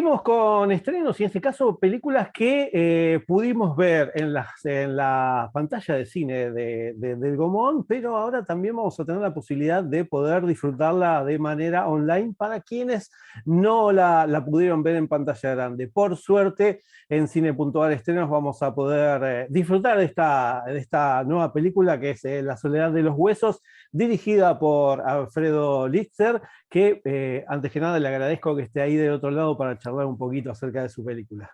Seguimos con estrenos y en este caso películas que pudimos ver en la pantalla de cine del Gomón, pero ahora también vamos a tener la posibilidad de poder disfrutarla de manera online para quienes no la pudieron ver en pantalla grande. Por suerte, en Cine.ar Estrenos vamos a poder disfrutar de esta nueva película que es La Soledad de los Huesos, dirigida por Alfredo Lister, que antes que nada le agradezco que esté ahí del otro lado para charlar un poquito acerca de su película.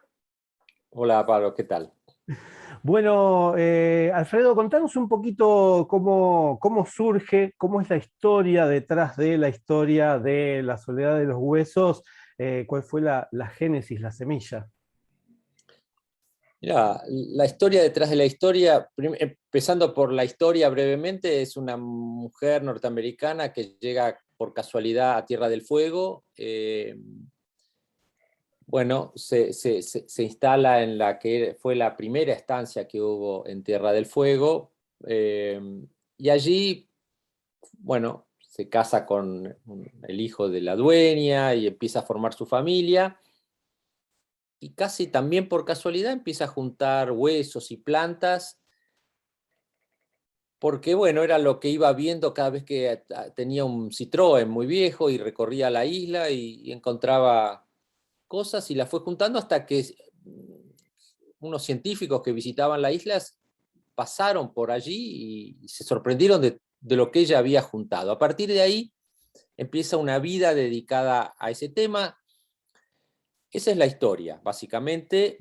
Hola Pablo, ¿qué tal? Bueno, Alfredo, contanos un poquito cómo surge, cómo es la historia detrás de la historia de La Soledad de los Huesos, cuál fue la génesis, la semilla. Mira, la historia detrás de la historia, empezando por la historia brevemente, es una mujer norteamericana que llega por casualidad a Tierra del Fuego. Bueno, se instala en la que fue la primera estancia que hubo en Tierra del Fuego, y allí, bueno, se casa con el hijo de la dueña y empieza a formar su familia. Y casi también por casualidad empieza a juntar huesos y plantas, porque bueno, era lo que iba viendo cada vez que tenía un Citroën muy viejo y recorría la isla y encontraba cosas y las fue juntando hasta que unos científicos que visitaban la isla pasaron por allí y se sorprendieron de lo que ella había juntado. A partir de ahí empieza una vida dedicada a ese tema. Esa es la historia, básicamente.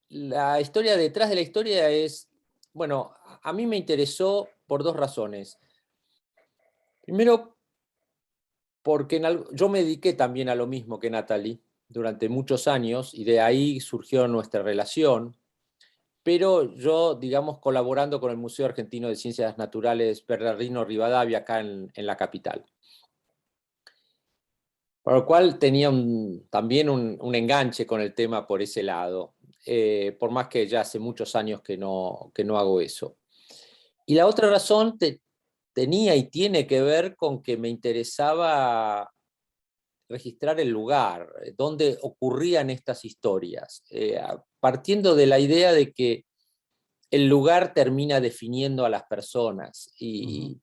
La historia detrás de la historia es, bueno, a mí me interesó por dos razones. Primero, porque yo me dediqué también a lo mismo que Natalie durante muchos años y de ahí surgió nuestra relación, pero yo, digamos, colaborando con el Museo Argentino de Ciencias Naturales Bernardino Rivadavia acá en la capital. Por lo cual tenía también un enganche con el tema por ese lado, por más que ya hace muchos años que no hago eso. Y la otra razón tenía y tiene que ver con que me interesaba registrar el lugar, donde ocurrían estas historias, partiendo de la idea de que el lugar termina definiendo a las personas y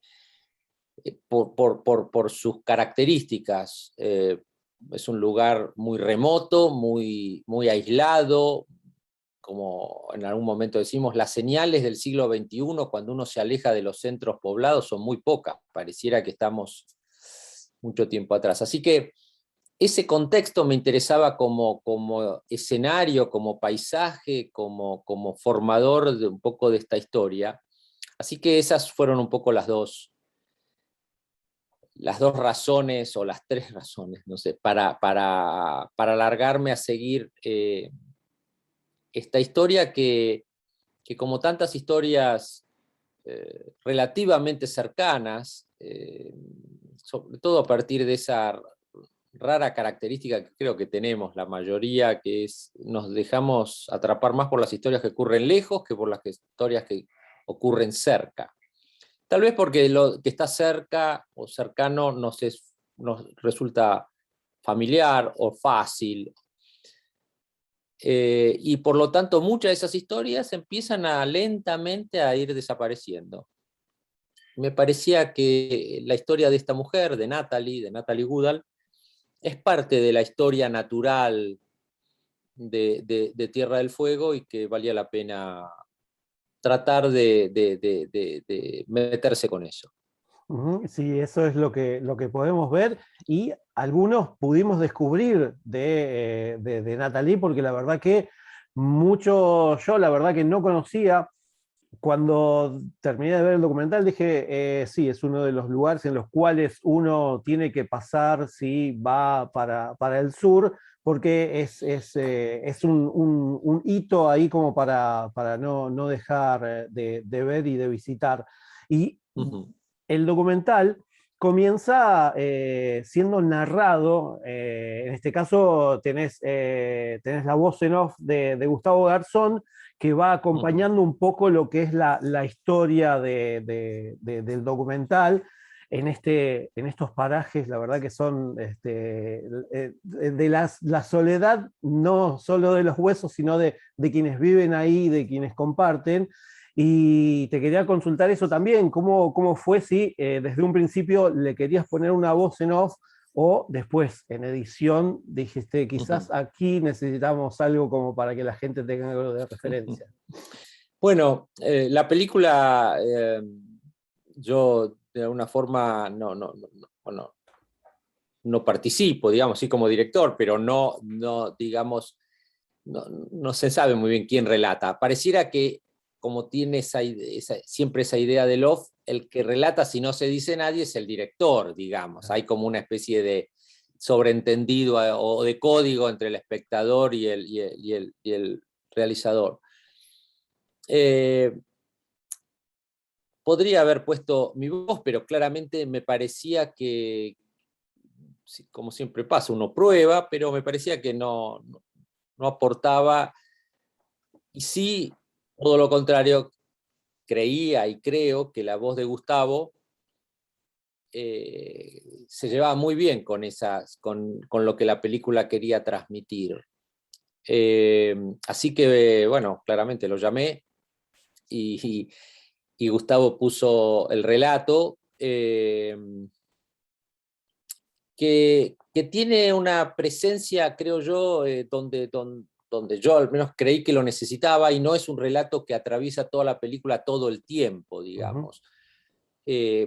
por sus características. Es un lugar muy remoto, muy aislado, como en algún momento decimos, las señales del siglo XXI, cuando uno se aleja de los centros poblados, son muy pocas, pareciera que estamos mucho tiempo atrás. Así que ese contexto me interesaba como escenario, como paisaje, como formador de un poco de esta historia. Así que esas fueron un poco las dos razones o las tres razones, no sé, para alargarme a seguir esta historia que como tantas historias relativamente cercanas, sobre todo a partir de esa rara característica que creo que tenemos la mayoría, que es nos dejamos atrapar más por las historias que ocurren lejos que por las historias que ocurren cerca. Tal vez porque lo que está cerca o cercano nos resulta familiar o fácil. Y por lo tanto muchas de esas historias empiezan lentamente a ir desapareciendo. Me parecía que la historia de esta mujer, de Natalie Goodall, es parte de la historia natural de Tierra del Fuego y que valía la pena tratar de meterse con eso. Sí, eso es lo que podemos ver y algunos pudimos descubrir de Natalie, porque la verdad que yo la verdad que no conocía. Cuando terminé de ver el documental dije, sí, es uno de los lugares en los cuales uno tiene que pasar si va para el sur, porque es un hito ahí como para no dejar de ver y de visitar. Y el documental comienza siendo narrado, en este caso tenés la voz en off de Gustavo Garzón, que va acompañando un poco lo que es la historia del documental. en estos parajes, la verdad que son de la soledad, no solo de los huesos, sino de quienes viven ahí, de quienes comparten. Y te quería consultar eso también, cómo fue si desde un principio le querías poner una voz en off o después en edición dijiste, quizás aquí necesitamos algo como para que la gente tenga algo de referencia. Bueno, la película, yo de alguna forma no participo, digamos, sí como director, pero digamos, no se sabe muy bien quién relata. Pareciera que como tiene siempre esa idea del off, el que relata si no se dice nadie es el director, digamos. Hay como una especie de sobreentendido o de código entre el espectador y el realizador. Podría haber puesto mi voz, pero claramente me parecía que, como siempre pasa, uno prueba, pero me parecía que no aportaba, y sí, todo lo contrario, creía y creo que la voz de Gustavo se llevaba muy bien con lo que la película quería transmitir. Así que, bueno, claramente lo llamé y Gustavo puso el relato, que tiene una presencia, creo yo, donde yo al menos creí que lo necesitaba, y no es un relato que atraviesa toda la película todo el tiempo, digamos.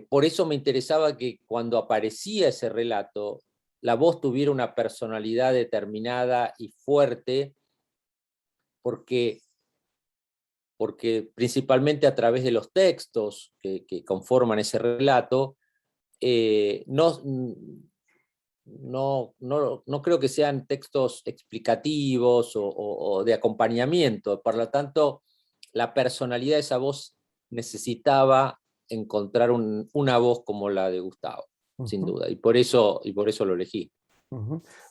Por eso me interesaba que cuando aparecía ese relato, la voz tuviera una personalidad determinada y fuerte, porque principalmente a través de los textos que conforman ese relato, no creo que sean textos explicativos o de acompañamiento. Por lo tanto, la personalidad de esa voz necesitaba encontrar una voz como la de Gustavo, sin duda, y por eso lo elegí.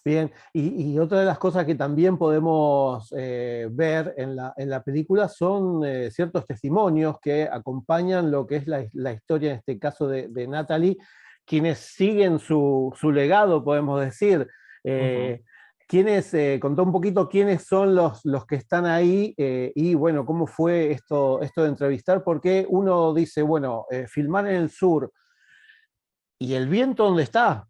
Bien, y otra de las cosas que también podemos ver en la película son ciertos testimonios que acompañan lo que es la historia, en este caso de Natalie, quienes siguen su legado, podemos decir. Contó un poquito quiénes son los que están ahí y bueno, cómo fue esto de entrevistar, porque uno dice, bueno, filmar en el sur, ¿y el viento dónde está?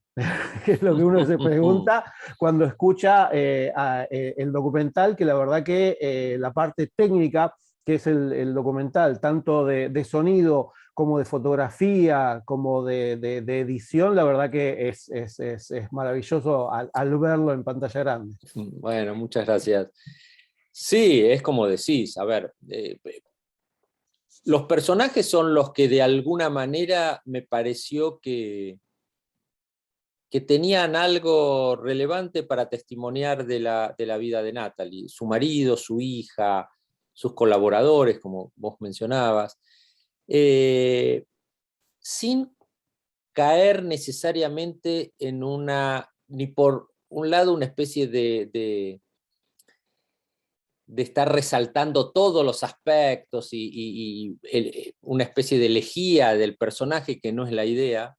Que es lo que uno se pregunta cuando escucha el documental, que la verdad que la parte técnica, que es el documental, tanto de sonido como de fotografía, como de edición, la verdad que es maravilloso al verlo en pantalla grande. Bueno, muchas gracias. Sí, es como decís, a ver, los personajes son los que de alguna manera me pareció que tenían algo relevante para testimoniar de la vida de Natalie, su marido, su hija, sus colaboradores, como vos mencionabas, sin caer necesariamente ni por un lado una especie de estar resaltando todos los aspectos y una especie de elegía del personaje, que no es la idea.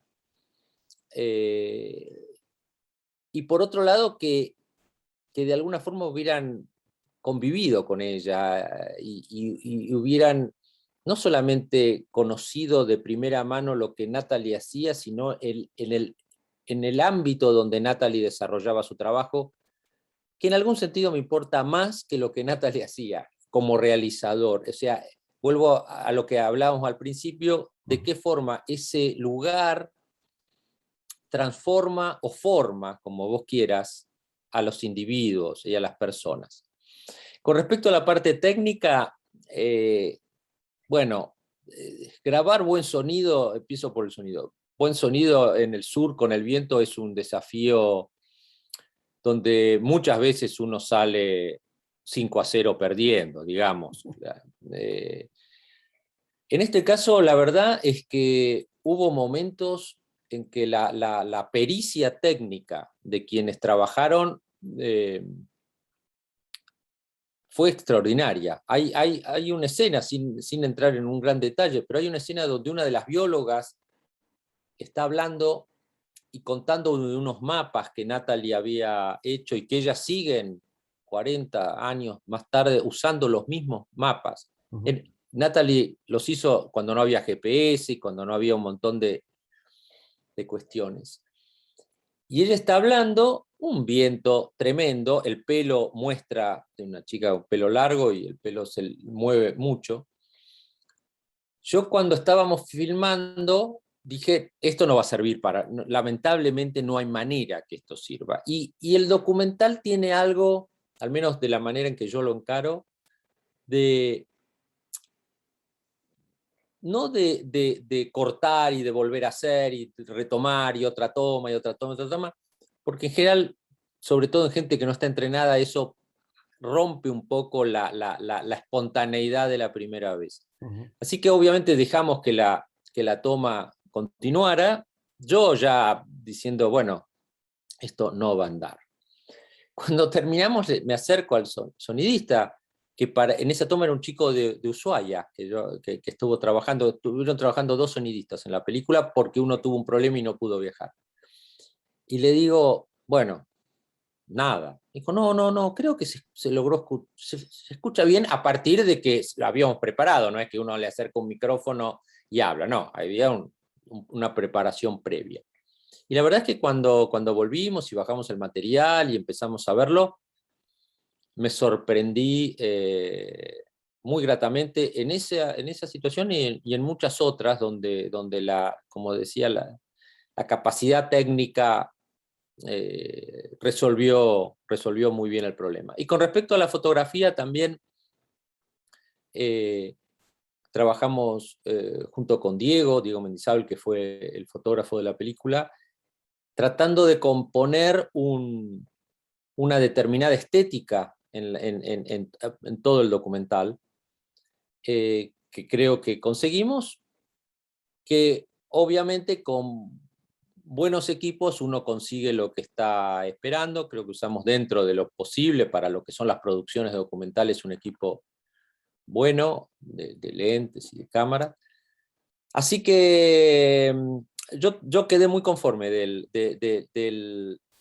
Y por otro lado, que de alguna forma hubieran convivido con ella y hubieran no solamente conocido de primera mano lo que Natalie hacía, sino en el ámbito donde Natalie desarrollaba su trabajo, que en algún sentido me importa más que lo que Natalie hacía como realizador. O sea, vuelvo a lo que hablábamos al principio, de qué forma ese lugar transforma o forma, como vos quieras, a los individuos y a las personas. Con respecto a la parte técnica, bueno, grabar buen sonido, empiezo por el sonido. Buen sonido en el sur con el viento es un desafío donde muchas veces uno sale 5-0 perdiendo, digamos. En este caso, la verdad es que hubo momentos en que la pericia técnica de quienes trabajaron fue extraordinaria. Hay una escena, sin entrar en un gran detalle, pero hay una escena donde una de las biólogas está hablando y contando de unos mapas que Natalie había hecho y que ellas siguen 40 años más tarde usando los mismos mapas. Natalie los hizo cuando no había GPS y cuando no había un montón de cuestiones. Y ella está hablando, un viento tremendo, el pelo muestra de una chica con pelo largo y el pelo se mueve mucho. Yo cuando estábamos filmando dije, esto no va a servir para, lamentablemente no hay manera que esto sirva. Y el documental tiene algo, al menos de la manera en que yo lo encaro, no de cortar y de volver a hacer y retomar y otra toma y otra toma y otra toma, porque en general, sobre todo en gente que no está entrenada, eso rompe un poco la espontaneidad de la primera vez. Así que obviamente dejamos que la toma continuara, yo ya diciendo, bueno, esto no va a andar. Cuando terminamos, me acerco al sonidista, que en esa toma era un chico de Ushuaia, que estuvieron trabajando 2 sonidistas en la película porque uno tuvo un problema y no pudo viajar. Y le digo, bueno, nada. Dijo, no, creo que se logró, se escucha bien a partir de que lo habíamos preparado, no es que uno le acerca un micrófono y habla, no, había una preparación previa. Y la verdad es que cuando volvimos y bajamos el material y empezamos a verlo, me sorprendí muy gratamente en esa situación y en muchas otras donde como decía, la capacidad técnica resolvió muy bien el problema. Y con respecto a la fotografía también trabajamos junto con Diego Mendizábal, que fue el fotógrafo de la película, tratando de componer una determinada estética en todo el documental, que creo que conseguimos, que obviamente con buenos equipos uno consigue lo que está esperando. Creo que usamos dentro de lo posible para lo que son las producciones documentales un equipo bueno de lentes y de cámara. Así que yo quedé muy conforme del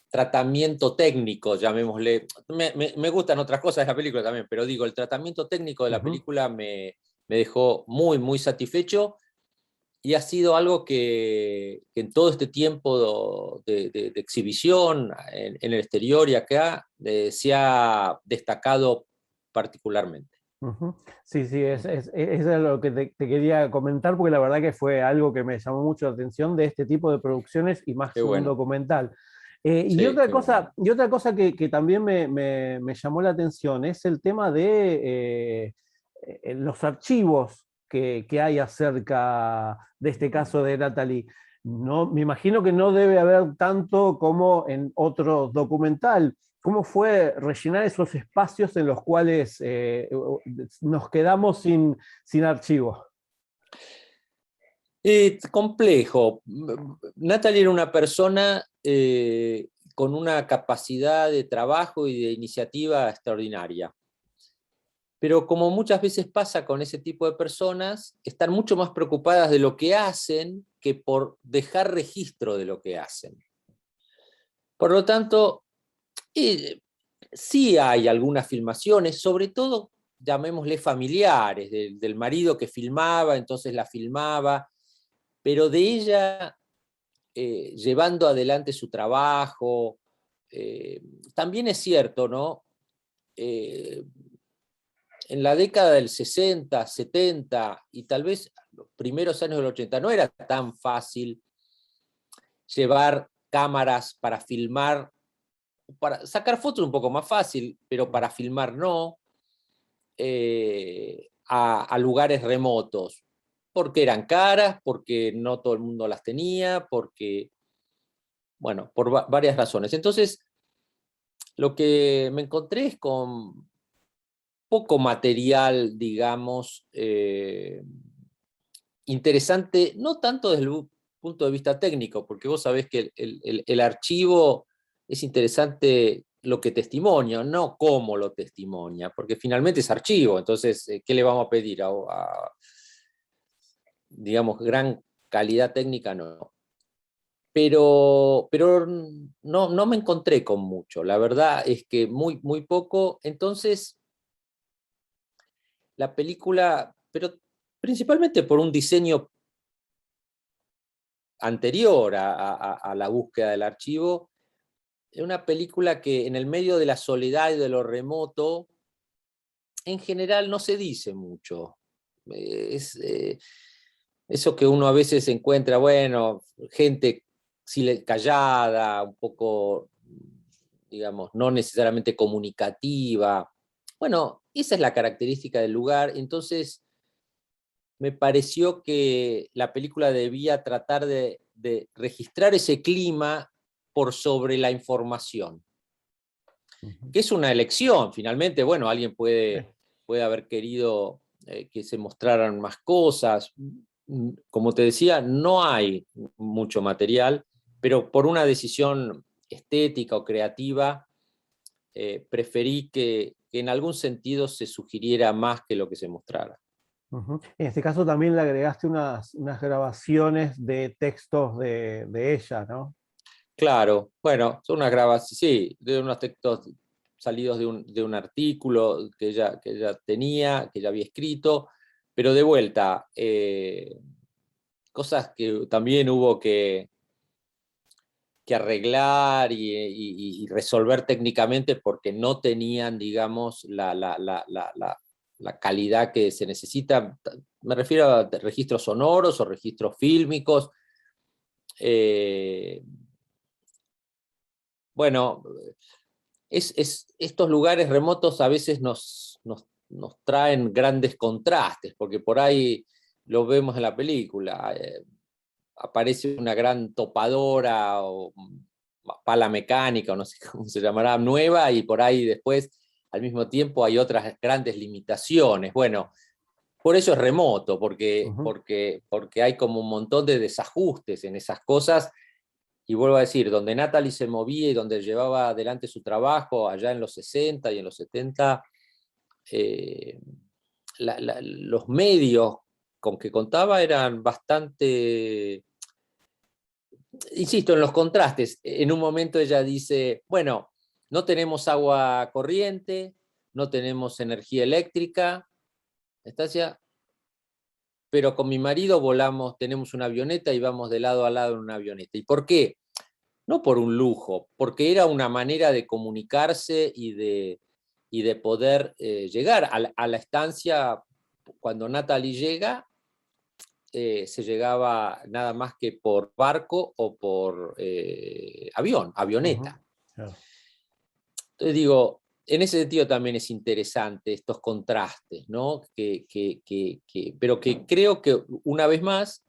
tratamiento técnico, llamémosle. Me gustan otras cosas de la película también, pero digo, el tratamiento técnico de la película me dejó muy, muy satisfecho. Y ha sido algo que en todo este tiempo de exhibición en el exterior y acá se ha destacado particularmente. Sí, eso es lo que te quería comentar, porque la verdad que fue algo que me llamó mucho la atención de este tipo de producciones y más Qué un bueno. documental. Y Sí, otra qué bueno. cosa, que también me llamó la atención es el tema de los archivos que hay acerca de este caso de Natalie. No, me imagino que no debe haber tanto como en otro documental. ¿Cómo fue rellenar esos espacios en los cuales nos quedamos sin archivo? Complejo. Natalie era una persona con una capacidad de trabajo y de iniciativa extraordinaria. Pero como muchas veces pasa con ese tipo de personas, están mucho más preocupadas de lo que hacen que por dejar registro de lo que hacen. Por lo tanto, sí hay algunas filmaciones, sobre todo, llamémosle familiares, del marido que filmaba, entonces la filmaba, pero de ella llevando adelante su trabajo. También es cierto, ¿no? En la década del 60, 70 y tal vez los primeros años del 80 no era tan fácil llevar cámaras para filmar, para sacar fotos un poco más fácil, pero para filmar no, a lugares remotos, porque eran caras, porque no todo el mundo las tenía, porque, bueno, por varias razones. Entonces, lo que me encontré es con poco material, digamos, interesante, no tanto desde el punto de vista técnico, porque vos sabés que el archivo es interesante lo que testimonia, no cómo lo testimonia, porque finalmente es archivo, entonces, ¿qué le vamos a pedir? Digamos, gran calidad técnica, no. pero no me encontré con mucho. La verdad es que muy, muy poco. Entonces, la película, pero principalmente por un diseño anterior a la búsqueda del archivo, es una película que en el medio de la soledad y de lo remoto, en general no se dice mucho. Es eso que uno a veces encuentra, bueno, gente callada, un poco, digamos, no necesariamente comunicativa. Bueno, esa es la característica del lugar. Entonces, me pareció que la película debía tratar de registrar ese clima por sobre la información, Ujú. que es una elección, finalmente, bueno, alguien Sí. puede haber querido que se mostraran más cosas. Como te decía, no hay mucho material, pero por una decisión estética o creativa, preferí que en algún sentido se sugiriera más que lo que se mostrara. Ujú. En este caso también le agregaste unas grabaciones de textos de ella, ¿no? Claro, bueno, son unas grabaciones, sí, de unos textos salidos de un artículo que ella tenía, que ella había escrito, pero de vuelta, cosas que también hubo que arreglar y resolver técnicamente porque no tenían, digamos, la calidad que se necesita. Me refiero a registros sonoros o registros fílmicos. Eh, bueno, estos lugares remotos a veces nos traen grandes contrastes, porque por ahí lo vemos en la película, aparece una gran topadora o pala mecánica, o no sé cómo se llamará, nueva, y por ahí después, al mismo tiempo, hay otras grandes limitaciones. Bueno, por eso es remoto, Ujú. porque hay como un montón de desajustes en esas cosas. Y vuelvo a decir, donde Natalie se movía y donde llevaba adelante su trabajo, allá en los 60 y en los 70, eh, los medios con que contaba eran bastante, insisto, en los contrastes. En un momento ella dice, bueno, no tenemos agua corriente, no tenemos energía eléctrica, Estacia, pero con mi marido volamos, tenemos una avioneta y vamos de lado a lado en una avioneta. ¿Y por qué? No por un lujo, porque era una manera de comunicarse y de poder llegar a la estancia. Cuando Natalie llega, se llegaba nada más que por barco o por Ujú. avioneta. Claro. Entonces digo, en ese sentido también es interesante estos contrastes, ¿no? Pero que creo que una vez más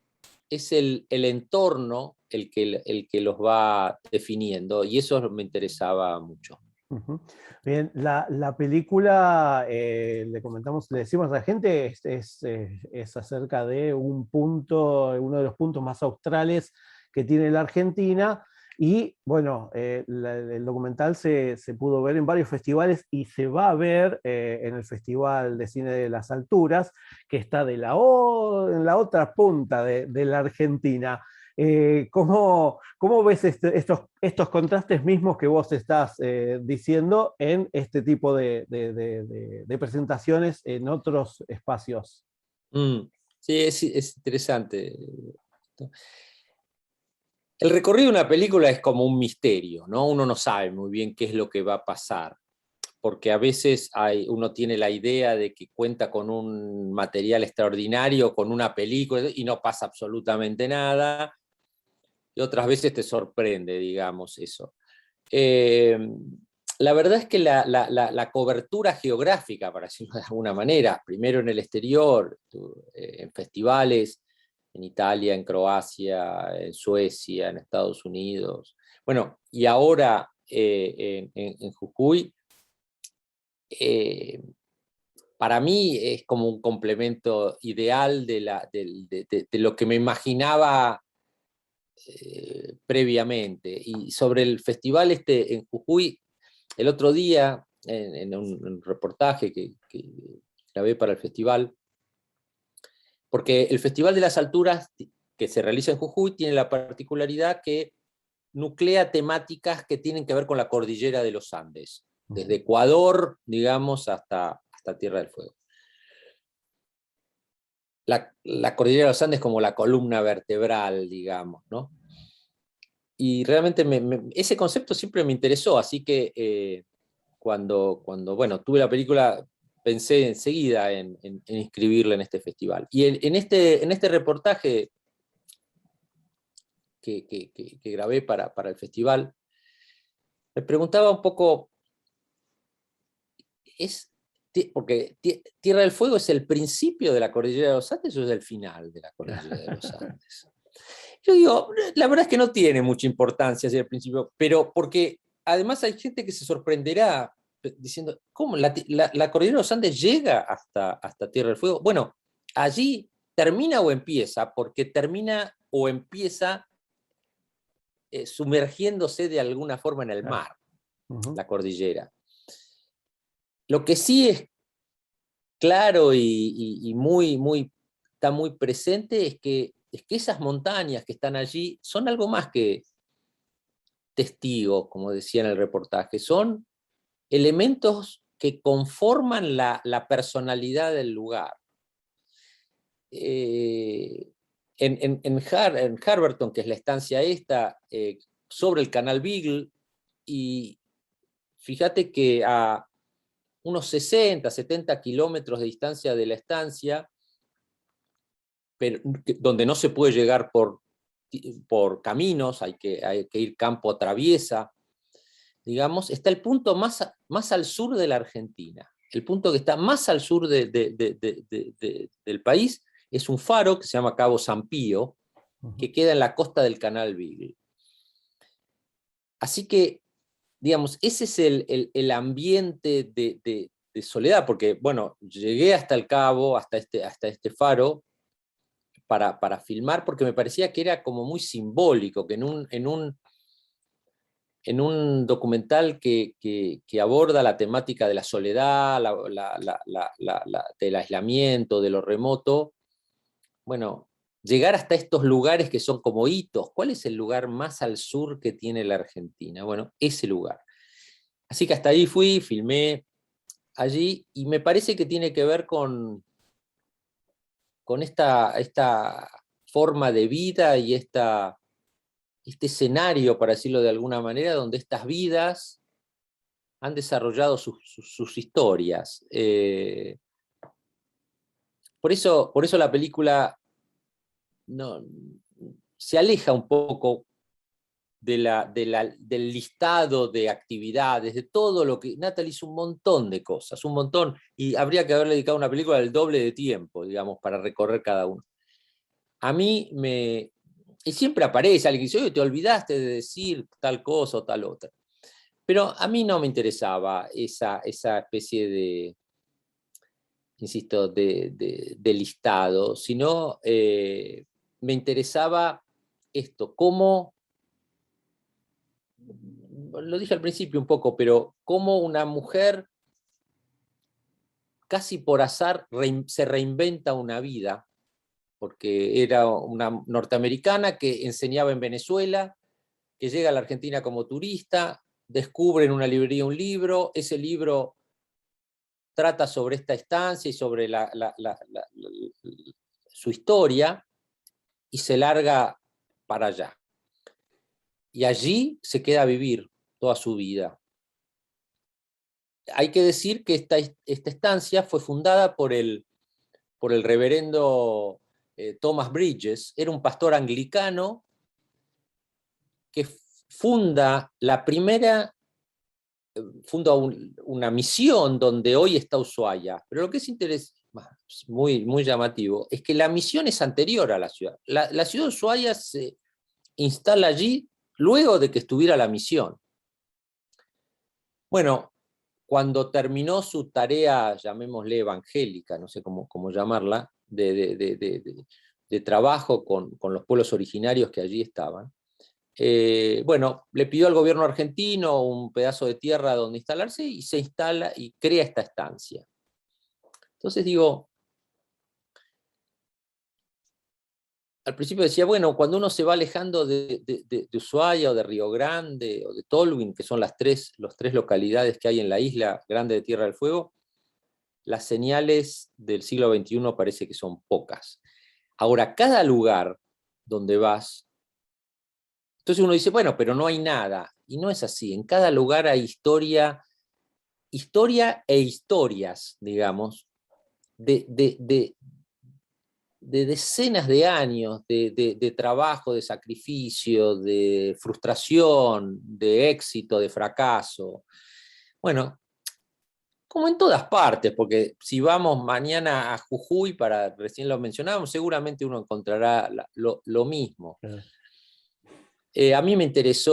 es el entorno el que los va definiendo, y eso me interesaba mucho. Ujú. Bien, la película, le comentamos, le decimos a la gente, es acerca de un punto, uno de los puntos más australes que tiene la Argentina. Y bueno, el documental se pudo ver en varios festivales y se va a ver en el Festival de Cine de las Alturas, que está en la otra punta de la Argentina. ¿Cómo ves estos contrastes mismos que vos estás diciendo en este tipo de presentaciones en otros espacios? Mm, sí, es interesante. El recorrido de una película es como un misterio, ¿no? Uno no sabe muy bien qué es lo que va a pasar, porque a veces uno tiene la idea de que cuenta con un material extraordinario, con una película, y no pasa absolutamente nada, y otras veces te sorprende, digamos, eso. Eh, la verdad es que la cobertura geográfica, para decirlo de alguna manera, primero en el exterior, en festivales, en Italia, en Croacia, en Suecia, en Estados Unidos, bueno, y ahora en Jujuy, eh, para mí es como un complemento ideal de lo que me imaginaba previamente. Y sobre el festival en Jujuy, el otro día, en un reportaje que grabé para el festival, porque el Festival de las Alturas, que se realiza en Jujuy tiene la particularidad que nuclea temáticas que tienen que ver con la cordillera de los Andes, desde Ecuador, digamos, hasta Tierra del Fuego. La cordillera de los Andes como la columna vertebral, digamos, ¿no? Y realmente ese concepto siempre me interesó, así que cuando bueno, tuve la película, pensé enseguida en inscribirla en este festival. Y en este reportaje que grabé para el festival, me preguntaba un poco, porque Tierra del Fuego es el principio de la cordillera de los Andes o es el final de la cordillera de los Andes. Yo digo, la verdad es que no tiene mucha importancia hacia el principio, pero porque además hay gente que se sorprenderá diciendo, ¿cómo la cordillera de los Andes llega hasta Tierra del Fuego? Bueno, allí termina o empieza, porque termina o empieza sumergiéndose de alguna forma en el mar, la cordillera. Lo que sí es claro y está muy presente es que esas montañas que están allí son algo más que testigos, como decía en el reportaje, son elementos que conforman la personalidad del lugar. En Harberton, que es la estancia esta, sobre el canal Beagle, y fíjate que a unos 60, 70 kilómetros de distancia de la estancia, pero donde no se puede llegar por caminos, hay que ir campo a traviesa, digamos, está el punto más al sur de la Argentina. El punto que está más al sur del país es un faro que se llama Cabo San Pío, que queda en la costa del canal Beagle. Así que, digamos, ese es el ambiente de soledad, porque, bueno, llegué hasta el Cabo, hasta este faro, para filmar, porque me parecía que era como muy simbólico, que en un documental que aborda la temática de la soledad, del aislamiento, de lo remoto, bueno, llegar hasta estos lugares que son como hitos. ¿Cuál es el lugar más al sur que tiene la Argentina? Bueno, ese lugar. Así que hasta ahí fui, filmé allí, y me parece que tiene que ver con esta forma de vida y este escenario, para decirlo de alguna manera, donde estas vidas han desarrollado sus historias. Por eso la película no, se aleja un poco del listado de actividades, de todo lo que... Natalie hizo un montón de cosas, un montón, y habría que haberle dedicado una película del doble de tiempo, digamos, para recorrer cada uno. A mí y siempre aparece alguien que dice, oye, te olvidaste de decir tal cosa o tal otra. Pero a mí no me interesaba esa especie de, insisto, de listado, sino me interesaba esto, cómo, lo dije al principio un poco, pero cómo una mujer casi por azar se reinventa una vida, porque era una norteamericana que enseñaba en Venezuela, que llega a la Argentina como turista, descubre en una librería un libro, ese libro trata sobre esta estancia y sobre su historia, y se larga para allá. Y allí se queda a vivir toda su vida. Hay que decir que esta estancia fue fundada por el reverendo Thomas Bridges. Era un pastor anglicano que funda una misión donde hoy está Ushuaia. Pero lo que es muy, muy llamativo es que la misión es anterior a la ciudad. La ciudad de Ushuaia se instala allí luego de que estuviera la misión. Bueno, cuando terminó su tarea, llamémosle evangélica, no sé cómo llamarla, de trabajo con los pueblos originarios que allí estaban, bueno, le pidió al gobierno argentino un pedazo de tierra donde instalarse, y se instala y crea esta estancia. Entonces digo, al principio decía, bueno, cuando uno se va alejando de Ushuaia o de Río Grande o de Tolwyn, que son las tres localidades que hay en la isla grande de Tierra del Fuego, las señales del siglo XXI parece que son pocas. Ahora, cada lugar donde vas, entonces uno dice, bueno, pero no hay nada. Y no es así. En cada lugar hay historia e historias, digamos, de, de, de, de decenas de años de trabajo, de sacrificio, de frustración, de éxito, de fracaso. Bueno, como en todas partes, porque si vamos mañana a Jujuy, recién lo mencionábamos, seguramente uno encontrará lo mismo. A mí me interesa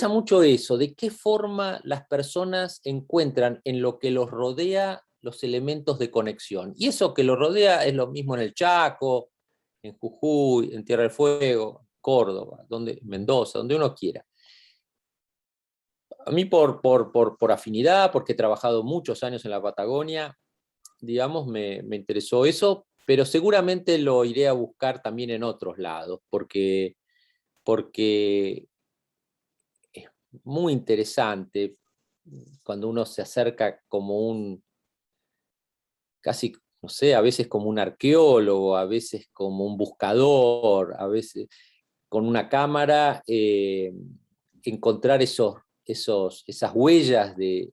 mucho eso, de qué forma las personas encuentran en lo que los rodea los elementos de conexión. Y eso que los rodea es lo mismo en el Chaco, en Jujuy, en Tierra del Fuego, Córdoba, Mendoza, donde uno quiera. A mí por afinidad, porque he trabajado muchos años en la Patagonia, digamos, me interesó eso, pero seguramente lo iré a buscar también en otros lados, porque es muy interesante cuando uno se acerca como casi, no sé, a veces como un arqueólogo, a veces como un buscador, a veces con una cámara, encontrar esas huellas de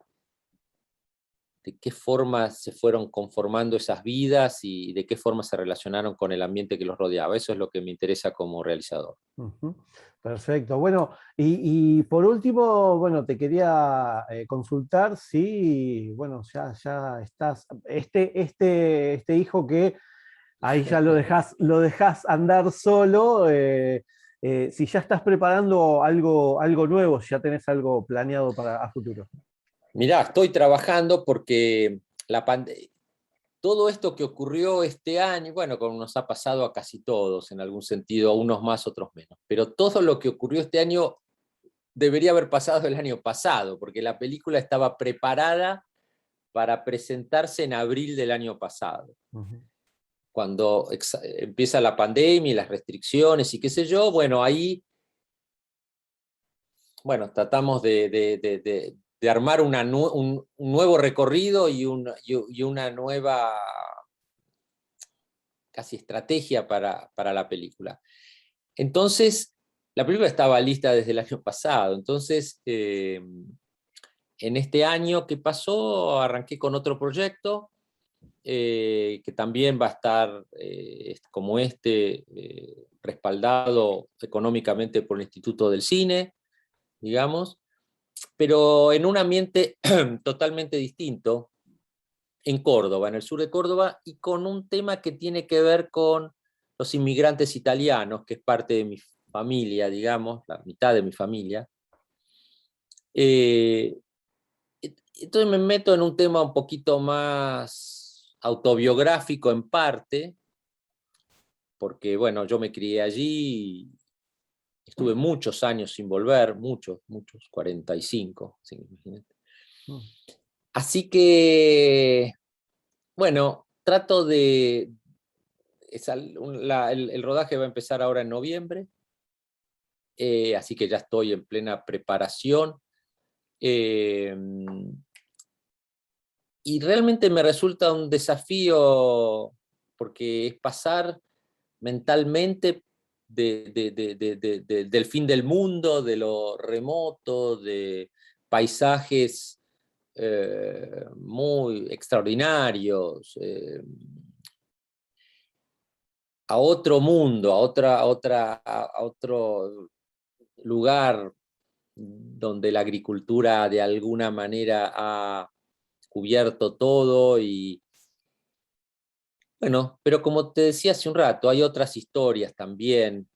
qué forma se fueron conformando esas vidas y de qué forma se relacionaron con el ambiente que los rodeaba. Eso es lo que me interesa como realizador. Ujú. Perfecto. Bueno, y por último, bueno, te quería consultar si, bueno, ya estás, este hijo que ahí ya lo dejas andar solo, si ya estás preparando algo nuevo, si ya tenés algo planeado para a futuro. Mirá, estoy trabajando porque todo esto que ocurrió este año, bueno, como nos ha pasado a casi todos en algún sentido, a unos más, otros menos, pero todo lo que ocurrió este año debería haber pasado el año pasado, porque la película estaba preparada para presentarse en abril del año pasado. Ujú. Cuando empieza la pandemia y las restricciones y qué sé yo, bueno, ahí, bueno, tratamos de armar un nuevo recorrido y una nueva casi estrategia para la película. Entonces, la película estaba lista desde el año pasado, entonces, en este año que pasó, arranqué con otro proyecto, que también va a estar, como respaldado económicamente por el Instituto del Cine, digamos, pero en un ambiente totalmente distinto, en Córdoba, en el sur de Córdoba, y con un tema que tiene que ver con los inmigrantes italianos, que es parte de mi familia, digamos, la mitad de mi familia. Eh, entonces me meto en un tema un poquito más autobiográfico en parte, porque bueno, yo me crié allí, estuve muchos años sin volver, muchos, 45, así que imagínate. Mm. Así que, bueno, el rodaje va a empezar ahora en noviembre, así que ya estoy en plena preparación. Eh, y realmente me resulta un desafío porque es pasar mentalmente del fin del mundo, de lo remoto, de paisajes muy extraordinarios, a otro mundo, a otro lugar donde la agricultura de alguna manera ha cubierto todo y bueno, pero como te decía hace un rato, hay otras historias también,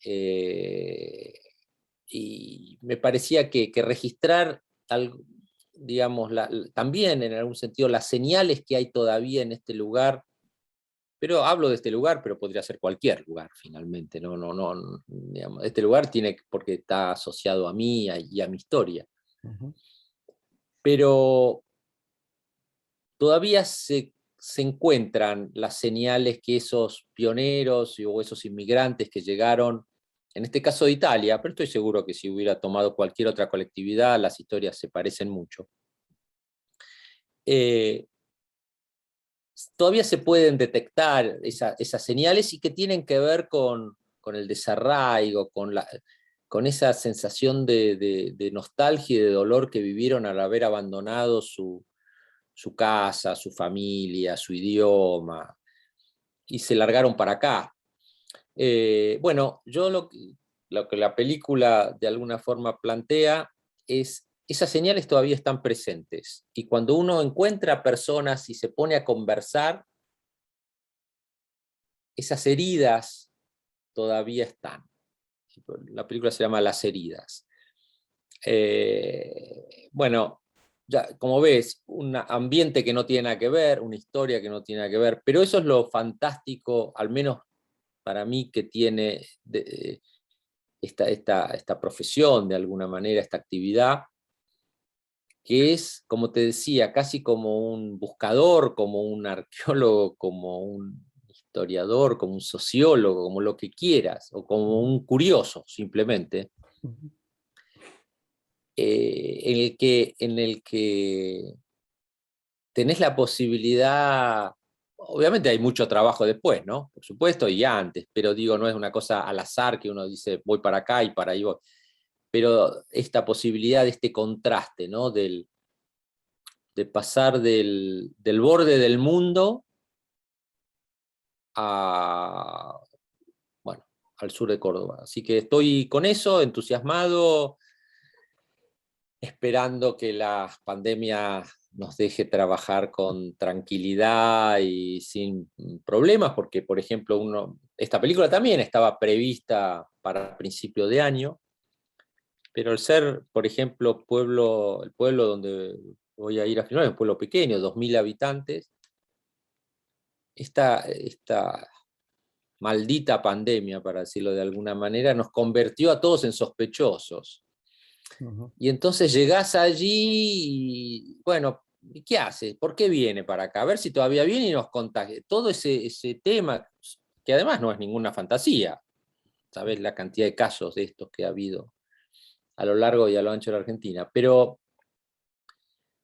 y me parecía que registrar, digamos, también en algún sentido las señales que hay todavía en este lugar, pero hablo de este lugar, pero podría ser cualquier lugar finalmente, digamos, este lugar porque está asociado a mí y a mi historia, Ujú. pero todavía se encuentran las señales que esos pioneros o esos inmigrantes que llegaron, en este caso de Italia, pero estoy seguro que si hubiera tomado cualquier otra colectividad, las historias se parecen mucho. Todavía se pueden detectar esas señales y que tienen que ver con el desarraigo, con esa sensación de nostalgia y de dolor que vivieron al haber abandonado su casa, su familia, su idioma, y se largaron para acá. Bueno, yo lo que la película de alguna forma plantea es esas señales todavía están presentes. Y cuando uno encuentra personas y se pone a conversar, esas heridas todavía están. La película se llama Las heridas. Bueno, ya, como ves, un ambiente que no tiene nada que ver, una historia que no tiene nada que ver, pero eso es lo fantástico, al menos para mí, que tiene esta profesión, de alguna manera, esta actividad, que es, como te decía, casi como un buscador, como un arqueólogo, como un historiador, como un sociólogo, como lo que quieras, o como un curioso, simplemente, en el que tenés la posibilidad, obviamente hay mucho trabajo después, ¿no? Por supuesto, y antes, pero digo, no es una cosa al azar que uno dice, voy para acá y para ahí voy. Pero esta posibilidad de este contraste, ¿no? De pasar del borde del mundo a, bueno, al sur de Córdoba. Así que estoy con eso, entusiasmado, esperando que la pandemia nos deje trabajar con tranquilidad y sin problemas, porque, por ejemplo, esta película también estaba prevista para principio de año, pero al ser, por ejemplo, el pueblo donde voy a ir a filmar es un pueblo pequeño, 2000 habitantes, esta maldita pandemia, para decirlo de alguna manera, nos convirtió a todos en sospechosos. Y entonces llegás allí y, bueno, ¿qué hace? ¿Por qué viene para acá? A ver si todavía viene y nos contagia. Todo ese tema, que además no es ninguna fantasía. ¿Sabés la cantidad de casos de estos que ha habido a lo largo y a lo ancho de la Argentina? Pero,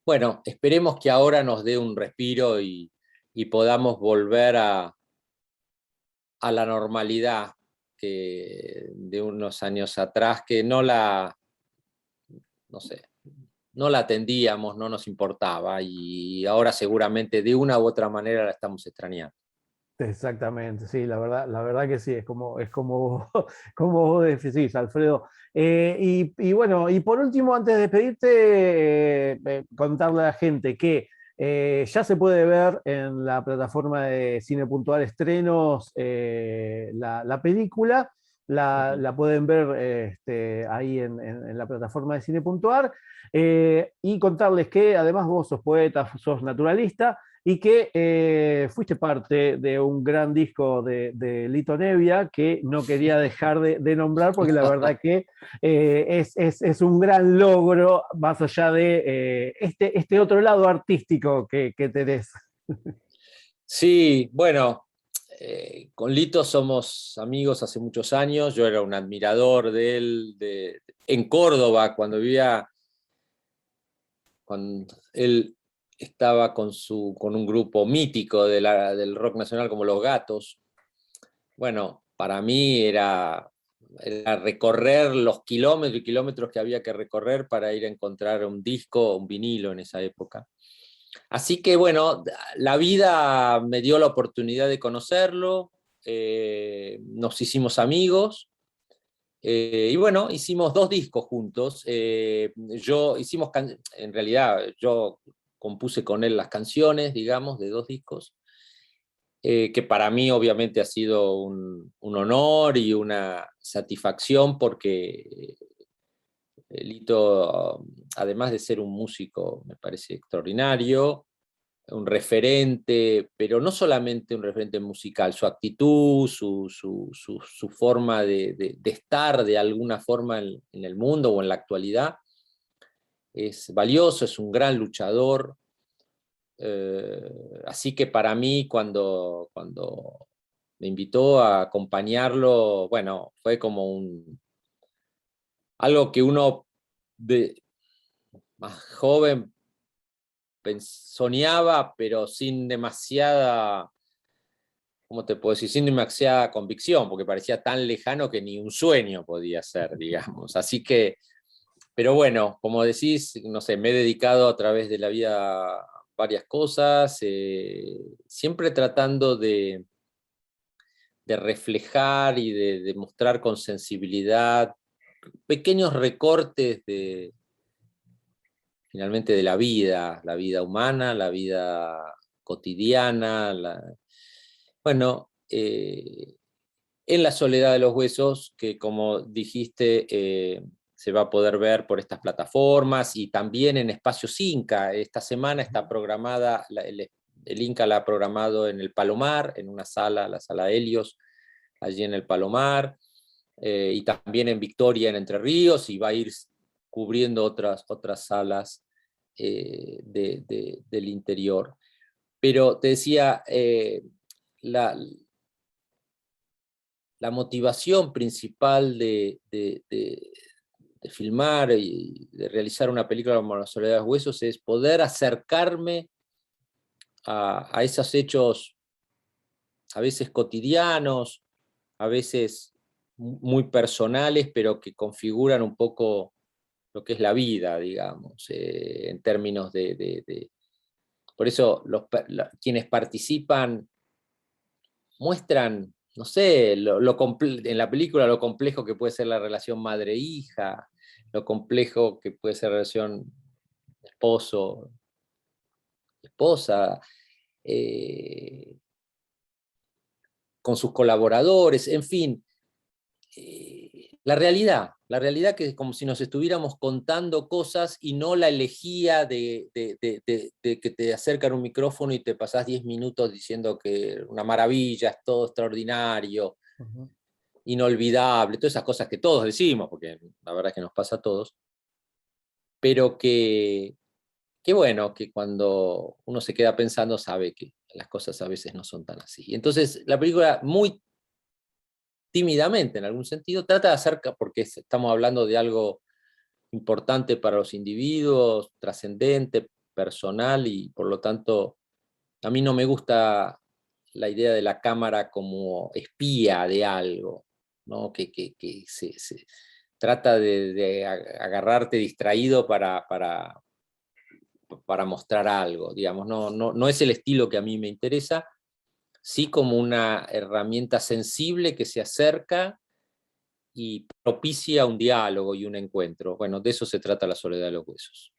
bueno, esperemos que ahora nos dé un respiro y podamos volver a la normalidad de unos años atrás, que no sé, no la atendíamos, no nos importaba, y ahora seguramente de una u otra manera la estamos extrañando. Exactamente, sí, la verdad que sí, es como, como vos decís, Alfredo. Y bueno, y por último, antes de despedirte, contarle a la gente que ya se puede ver en la plataforma de Cine Puntual Estrenos la película, la pueden ver ahí en la plataforma de Cine Puntual, y contarles que además vos sos poeta, sos naturalista, y que fuiste parte de un gran disco de Lito Nevia que no quería dejar de nombrar porque la verdad que es un gran logro más allá de este otro lado artístico que tenés. Sí, bueno, con Lito somos amigos hace muchos años. Yo era un admirador de él en Córdoba, cuando él estaba con un grupo mítico del rock nacional como Los Gatos. Bueno, para mí era recorrer los kilómetros y kilómetros que había que recorrer para ir a encontrar un disco, un vinilo en esa época. Así que, bueno, la vida me dio la oportunidad de conocerlo, nos hicimos amigos, y bueno, hicimos 2 discos juntos. En realidad, yo compuse con él las canciones, digamos, de 2 discos, que para mí obviamente ha sido un honor y una satisfacción, porque Lito, además de ser un músico, me parece extraordinario, un referente, pero no solamente un referente musical, su actitud, su forma de estar de alguna forma en el mundo o en la actualidad es valioso, es un gran luchador, Así que para mí, cuando me invitó a acompañarlo, bueno, fue como algo que uno más joven soñaba, pero sin demasiada, ¿cómo te puedo decir? Sin demasiada convicción, porque parecía tan lejano que ni un sueño podía ser, digamos. Así que, pero bueno, como decís, no sé, me he dedicado a través de la vida a varias cosas, siempre tratando de reflejar y de mostrar con sensibilidad pequeños recortes finalmente de la vida humana, la vida cotidiana, bueno, en La soledad de los huesos, que como dijiste, se va a poder ver por estas plataformas y también en Espacios Inca. Esta semana está programada, el Inca la ha programado en el Palomar, en una sala, la sala Helios, allí en el Palomar, y también en Victoria, en Entre Ríos, y va a ir cubriendo otras salas del interior. Pero te decía, la motivación principal de filmar y de realizar una película como La soledad de los huesos es poder acercarme a esos hechos a veces cotidianos, a veces muy personales, pero que configuran un poco lo que es la vida, digamos, en términos Por eso quienes participan muestran, no sé, en la película lo complejo que puede ser la relación madre-hija, lo complejo que puede ser la relación esposo-esposa, con sus colaboradores, en fin, la realidad que es como si nos estuviéramos contando cosas y no la elegía de que te acercan un micrófono y te pasás 10 minutos diciendo que una maravilla, es todo extraordinario, inolvidable, todas esas cosas que todos decimos, porque la verdad es que nos pasa a todos, pero que bueno, que cuando uno se queda pensando sabe que las cosas a veces no son tan así. Entonces la película muy tímidamente, en algún sentido, trata de hacer, porque estamos hablando de algo importante para los individuos, trascendente, personal, y por lo tanto, a mí no me gusta la idea de la cámara como espía de algo, ¿no? Que se trata de agarrarte distraído para mostrar algo, digamos, no es el estilo que a mí me interesa, sí como una herramienta sensible que se acerca y propicia un diálogo y un encuentro. Bueno, de eso se trata La soledad de los huesos.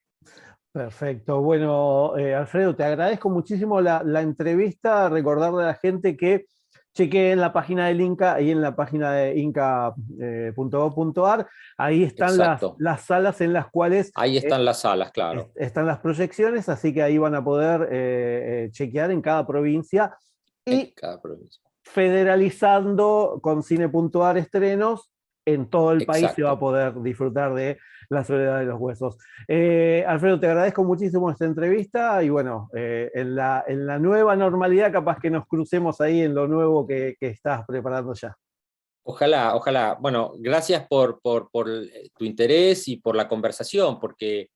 Perfecto. Bueno, Alfredo, te agradezco muchísimo la entrevista. Recordarle a la gente que chequeen la página del Inca y en la página de inca.gov.ar. Ahí están Exacto. las salas en las cuales Ahí están las salas, claro. están las proyecciones, así que ahí van a poder chequear en cada provincia. Y en cada provincia. Federalizando con Cine.ar estrenos, en todo el país se va a Exacto. poder disfrutar de La soledad de los huesos. Alfredo, te agradezco muchísimo esta entrevista y bueno, en la nueva normalidad capaz que nos crucemos ahí en lo nuevo que estás preparando ya. Ojalá, ojalá. Bueno, gracias por tu interés y por la conversación, porque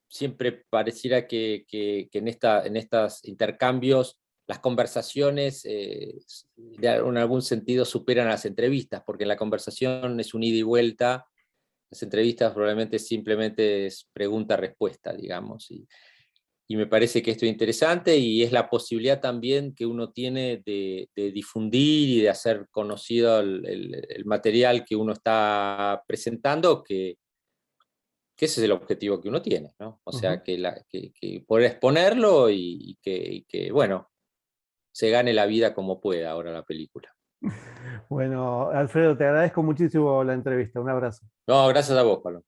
siempre pareciera que en estos intercambios las conversaciones en algún sentido superan las entrevistas, porque la conversación es un ida y vuelta, las entrevistas probablemente simplemente es pregunta-respuesta, digamos, y me parece que esto es interesante y es la posibilidad también que uno tiene de difundir y de hacer conocido el material que uno está presentando, que ese es el objetivo que uno tiene, ¿no? O sea, que poder exponerlo y que, bueno, se gane la vida como pueda ahora la película. Bueno, Alfredo, te agradezco muchísimo la entrevista. Un abrazo. No, gracias a vos, Pablo.